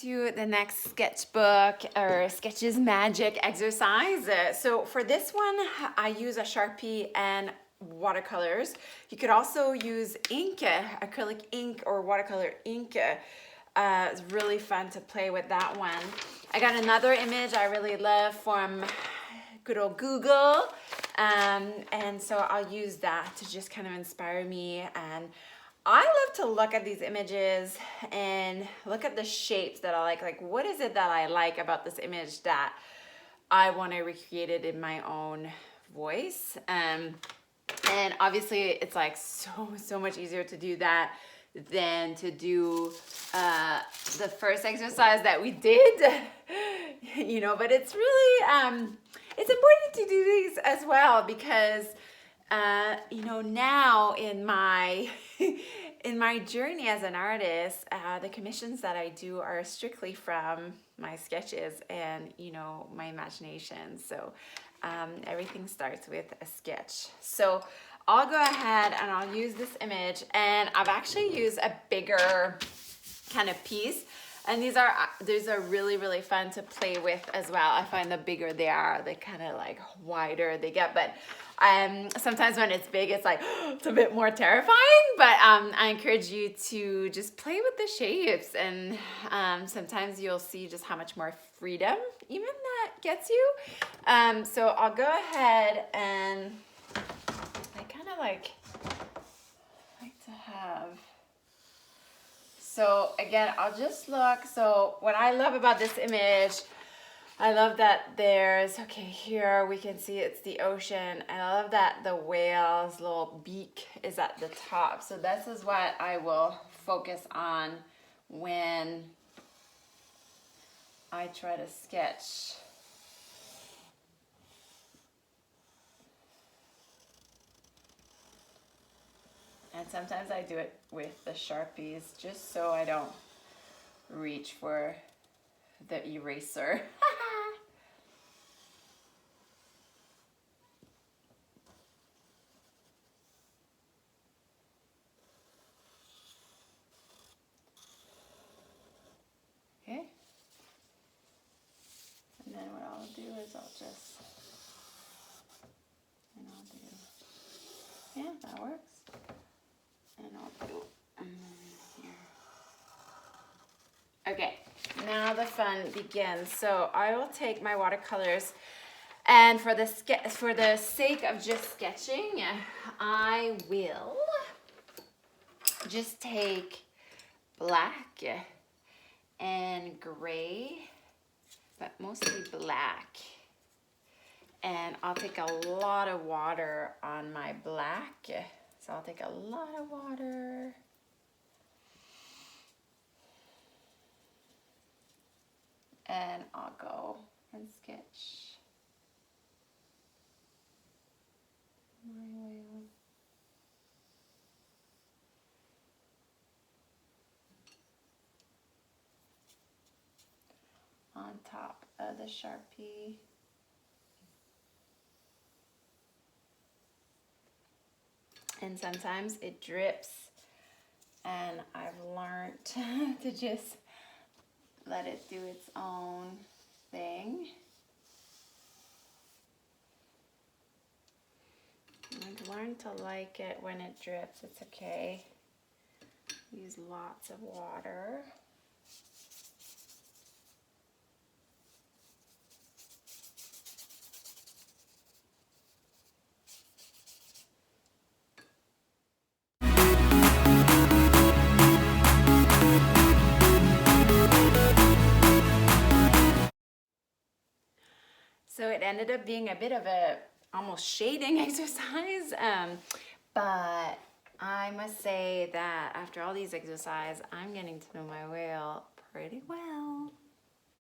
to the next sketchbook or Sketches Magic exercise. So for this one, I use a Sharpie and watercolors. You could also use ink, acrylic ink or watercolor ink. It's really fun to play with that one. I got another image I really love from good old Google. And so I'll use that to just kind of inspire me. And I love to look at these images and look at the shapes that I like what is it that I like about this image that I want to recreate it in my own voice. And obviously it's like so much easier to do that than to do the first exercise that we did, you know, but it's really, it's important to do these as well because you know, now in my in my journey as an artist, the commissions that I do are strictly from my sketches and, you know, my imagination. So everything starts with a sketch. So I'll go ahead and I'll use this image, and I've actually used a bigger kind of piece. And these are really fun to play with as well. I find the bigger they are, the kind of like wider they get. But sometimes when it's big, it's like, it's a bit more terrifying. But I encourage you to just play with the shapes. And sometimes you'll see just how much more freedom even that gets you. So I'll go ahead and I kind of like to have... So again, I'll just look. So what I love about this image, I love that there's, okay, here we can see it's the ocean. And I love that the whale's little beak is at the top. So this is what I will focus on when I try to sketch. And sometimes I do it with the Sharpies just so I don't reach for the eraser. Okay. And then what I'll do is I'll just, and I'll do, yeah, that works. And I'll do here. Okay, now the fun begins. So I will take my watercolors, and for the sake of just sketching, I will just take black and gray, but mostly black. And I'll take a lot of water on my black. So I'll take a lot of water. And I'll go and sketch my whale. On top of the Sharpie. And sometimes it drips, and I've learned to just let it do its own thing. I've learned to like it when it drips. It's okay. Use lots of water. So it ended up being a bit of a almost shading exercise, but I must say that after all these exercises, I'm getting to know my whale pretty well.